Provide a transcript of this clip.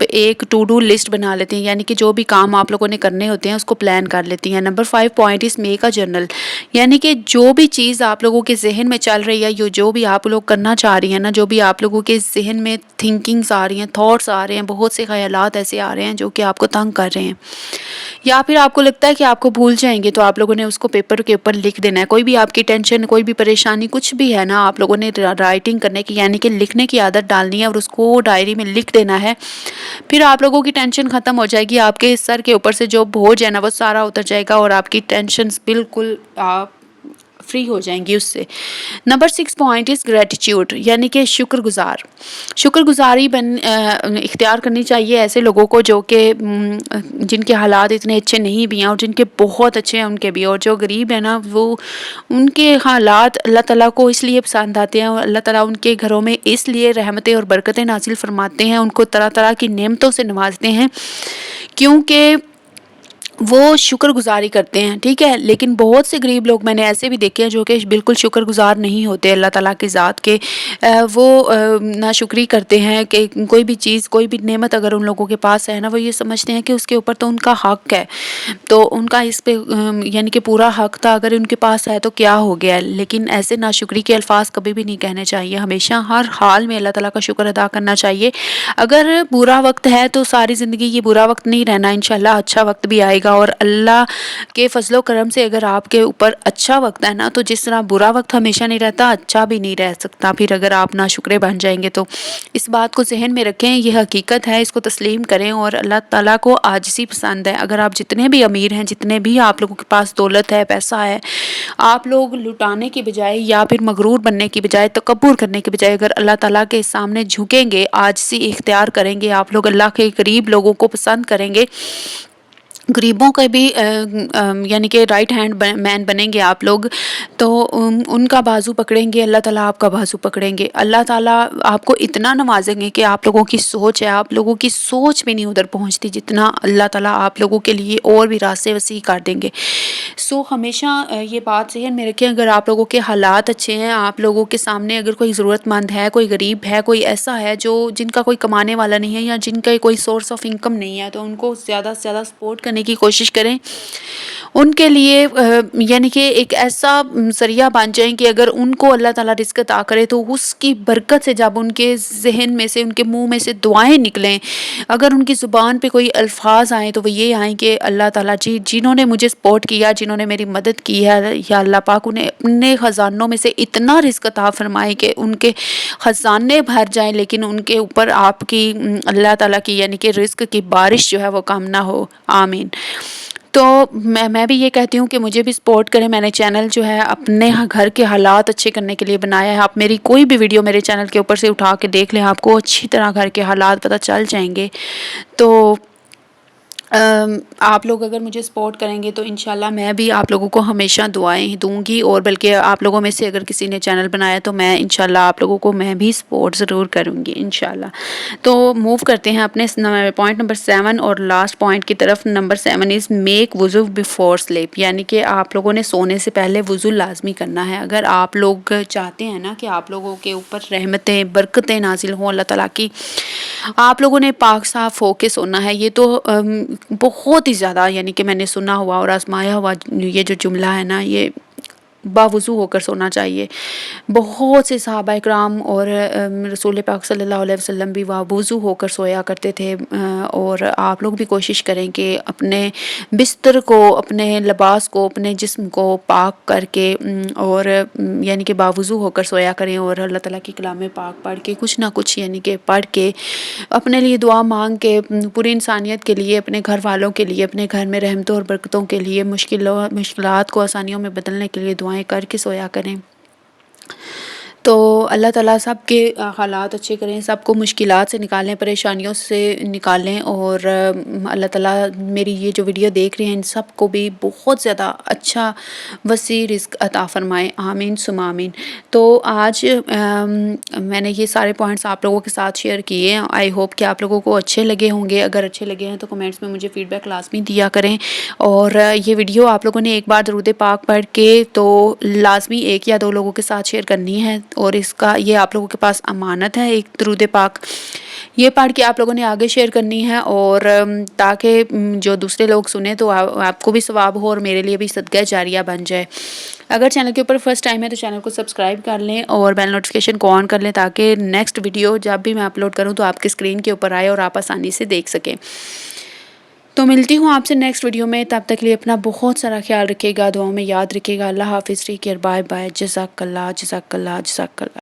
ایک to do list بنا لیتی ہیں، یعنی کہ جو بھی کام آپ لوگوں نے کرنے ہوتے ہیں اس کو پلان کر لیتی ہیں۔ Number 5 point is make a journal, یعنی کہ جو بھی چیز آپ لوگوں کے ذہن میں چل رہی ہے، جو بھی آپ لوگ کرنا چاہ رہی ہیں نا، جو بھی آپ لوگوں کے ذہن میں تھنکنگز آ رہی ہیں، تھاٹس آ رہے ہیں، بہت سے خیالات ایسے آ رہے ہیں جو کہ آپ کو تنگ کر رہے ہیں، یا پھر آپ کو لگتا ہے کہ آپ کو بھول جائیں گے، تو آپ لوگوں نے اس کو پیپر کے اوپر لکھ دینا ہے۔ کوئی بھی آپ کی ٹینشن، کوئی بھی پریشانی، کچھ بھی ہے نا، آپ لوگوں نے رائٹنگ کرنے کی یعنی کہ لکھنے کی عادت ڈالنی ہے اور اس کو ڈائری میں لکھ دینا ہے۔ پھر آپ لوگوں کی ٹینشن ختم ہو جائے گی، آپ کے سر کے اوپر سے جو بوجھ ہے نا وہ سارا اتر جائے گا اور آپ کی ٹینشنز بالکل آپ فری ہو جائیں گی اس سے۔ نمبر 6 پوائنٹ از گریٹیٹیوڈ، یعنی کہ شکر گزاری اختیار کرنی چاہیے ایسے لوگوں کو جو کہ جن کے حالات اتنے اچھے نہیں بھی ہیں اور جن کے بہت اچھے ہیں ان کے بھی، اور جو غریب ہیں نا وہ ان کے حالات اللہ تعالیٰ کو اس لیے پسند آتے ہیں اور اللہ تعالیٰ ان کے گھروں میں اس لیے رحمتیں اور برکتیں نازل فرماتے ہیں، ان کو طرح طرح کی نعمتوں سے نوازتے ہیں کیونکہ وہ شکر گزاری کرتے ہیں، ٹھیک ہے۔ لیکن بہت سے غریب لوگ میں نے ایسے بھی دیکھے ہیں جو کہ بالکل شکر گزار نہیں ہوتے اللہ تعالیٰ کی ذات کے، وہ ناشکری کرتے ہیں کہ کوئی بھی چیز، کوئی بھی نعمت اگر ان لوگوں کے پاس ہے نا، وہ یہ سمجھتے ہیں کہ اس کے اوپر تو ان کا حق ہے، تو ان کا اس پہ یعنی کہ پورا حق تھا، اگر ان کے پاس ہے تو کیا ہو گیا۔ لیکن ایسے ناشکری کے الفاظ کبھی بھی نہیں کہنے چاہیے، ہمیشہ ہر حال میں اللہ تعالیٰ کا شکر ادا کرنا چاہیے۔ اگر برا وقت ہے تو ساری زندگی یہ برا وقت نہیں رہنا، انشاءاللہ اچھا وقت بھی آئے گا، اور اللہ کے فضل و کرم سے اگر آپ کے اوپر اچھا وقت ہے نا، تو جس طرح برا وقت ہمیشہ نہیں رہتا، اچھا بھی نہیں رہ سکتا پھر اگر آپ ناشکرے بن جائیں گے۔ تو اس بات کو ذہن میں رکھیں، یہ حقیقت ہے، اس کو تسلیم کریں، اور اللہ تعالیٰ کو عاجزی پسند ہے۔ اگر آپ جتنے بھی امیر ہیں، جتنے بھی آپ لوگوں کے پاس دولت ہے، پیسہ ہے، آپ لوگ لٹانے کی بجائے یا پھر مغرور بننے کی بجائے، تکبر کرنے کی بجائے اگر اللہ تعالیٰ کے سامنے جھکیں گے، عاجزی اختیار کریں گے، آپ لوگ اللہ کے قریب لوگوں کو پسند کریں گے، غریبوں کے بھی یعنی کہ رائٹ ہینڈ مین بنیں گے آپ لوگ، تو ان کا بازو پکڑیں گے، اللہ تعالیٰ آپ کا بازو پکڑیں گے، اللہ تعالیٰ آپ کو اتنا نوازیں گے کہ آپ لوگوں کی سوچ ہے، آپ لوگوں کی سوچ بھی نہیں ادھر پہنچتی جتنا اللہ تعالیٰ آپ لوگوں کے لیے اور بھی راستے وسیع کر دیں گے۔ ہمیشہ یہ بات ذہن میں رکھیں، اگر آپ لوگوں کے حالات اچھے ہیں، آپ لوگوں کے سامنے اگر کوئی ضرورت مند ہے، کوئی غریب ہے، کوئی ایسا ہے جن کا کوئی کمانے والا نہیں ہے یا جن کا کوئی سورس آف انکم نہیں ہے، تو ان کو زیادہ سے زیادہ سپورٹ کرنے کی کوشش کریں، ان کے لیے یعنی کہ ایک ایسا ذریعہ بن جائیں کہ اگر ان کو اللہ تعالیٰ رزق عطا کرے تو اس کی برکت سے جب ان کے ذہن میں سے، ان کے منہ میں سے دعائیں نکلیں، اگر ان کی زبان پہ کوئی الفاظ آئیں تو وہ یہ آئیں کہ اللہ تعالیٰ جی جنہوں نے مجھے سپورٹ کیا، جنہوں نے میری مدد کی ہے، یا اللہ پاک انہیں اپنے خزانوں میں سے اتنا رزق عطا فرمائے کہ ان کے خزانے بھر جائیں، لیکن ان کے اوپر آپ کی اللہ تعالیٰ کی یعنی کہ رزق کی بارش جو ہے وہ کم نہ ہو، آمین۔ تو میں بھی یہ کہتی ہوں کہ مجھے بھی سپورٹ کریں، میں نے چینل جو ہے اپنے گھر کے حالات اچھے کرنے کے لیے بنایا ہے، آپ میری کوئی بھی ویڈیو میرے چینل کے اوپر سے اٹھا کے دیکھ لیں، آپ کو اچھی طرح گھر کے حالات پتہ چل جائیں گے۔ تو آپ لوگ اگر مجھے سپورٹ کریں گے تو انشاءاللہ میں بھی آپ لوگوں کو ہمیشہ دعائیں دوں گی، اور بلکہ آپ لوگوں میں سے اگر کسی نے چینل بنایا تو میں انشاءاللہ آپ لوگوں کو میں بھی سپورٹ ضرور کروں گی انشاءاللہ۔ تو موو کرتے ہیں اپنے پوائنٹ نمبر 7 اور لاسٹ پوائنٹ کی طرف۔ نمبر 7 از میک وضو بیفور سلیپ، یعنی کہ آپ لوگوں نے سونے سے پہلے وضو لازمی کرنا ہے۔ اگر آپ لوگ چاہتے ہیں نا کہ آپ لوگوں کے اوپر رحمتیں، برکتیں نازل ہوں اللہ تعالیٰ کی، آپ لوگوں نے پاک صاف ہو کے سونا ہے۔ یہ تو بہت ہی زیادہ یعنی کہ میں نے سنا ہوا اور آزمایا ہوا یہ جو جملہ ہے نا، یہ باوضو ہو کر سونا چاہیے۔ بہت سے صحابہ اکرام اور رسول پاک صلی اللہ علیہ وسلم بھی باوضو ہو کر سویا کرتے تھے، اور آپ لوگ بھی کوشش کریں کہ اپنے بستر کو، اپنے لباس کو، اپنے جسم کو پاک کر کے اور یعنی کہ باوضو ہو کر سویا کریں، اور اللہ تعالیٰ کی کلام پاک پڑھ کے کچھ نہ کچھ یعنی کہ پڑھ کے اپنے لیے دعا مانگ کے، پوری انسانیت کے لیے، اپنے گھر والوں کے لیے، اپنے گھر میں رحمتوں اور برکتوں کے لیے، مشکلات کو آسانیوں میں بدلنے کے لیے دعائیں کر کے سویا کریں۔ تو اللہ تعالیٰ سب کے حالات اچھے کریں، سب کو مشکلات سے نکالیں، پریشانیوں سے نکالیں، اور اللہ تعالیٰ میری یہ جو ویڈیو دیکھ رہے ہیں ان سب کو بھی بہت زیادہ اچھا وسیع رزق عطا فرمائے، آمین ثم آمین۔ تو آج میں نے یہ سارے پوائنٹس آپ لوگوں کے ساتھ شیئر کیے ہیں، آئی ہوپ کہ آپ لوگوں کو اچھے لگے ہوں گے۔ اگر اچھے لگے ہیں تو کمنٹس میں مجھے فیڈ بیک لازمی دیا کریں، اور یہ ویڈیو آپ لوگوں نے ایک بار درود پاک پڑھ کے تو لازمی 1 یا 2 لوگوں کے ساتھ شیئر کرنی ہے، اور یہ آپ لوگوں کے پاس امانت ہے ایک درود پاک۔ یہ پڑھ کے آپ لوگوں نے آگے شیئر کرنی ہے، اور تاکہ جو دوسرے لوگ سنیں تو آپ کو بھی ثواب ہو اور میرے لیے بھی صدقہ جاریہ بن جائے۔ اگر چینل کے اوپر فرسٹ ٹائم ہے تو چینل کو سبسکرائب کر لیں اور بیل نوٹیفیکیشن کو آن کر لیں، تاکہ نیکسٹ ویڈیو جب بھی میں اپلوڈ کروں تو آپ کی اسکرین کے اوپر آئے اور آپ آسانی سے دیکھ سکیں۔ تو ملتی ہوں آپ سے نیکسٹ ویڈیو میں، تب تک کے لیے اپنا بہت سارا خیال رکھیے گا، دعاؤں میں یاد رکھیے گا۔ اللہ حافظ، ٹیک کیئر، بائے بائے، جزاک اللہ، جزاک اللہ، جزاک اللہ۔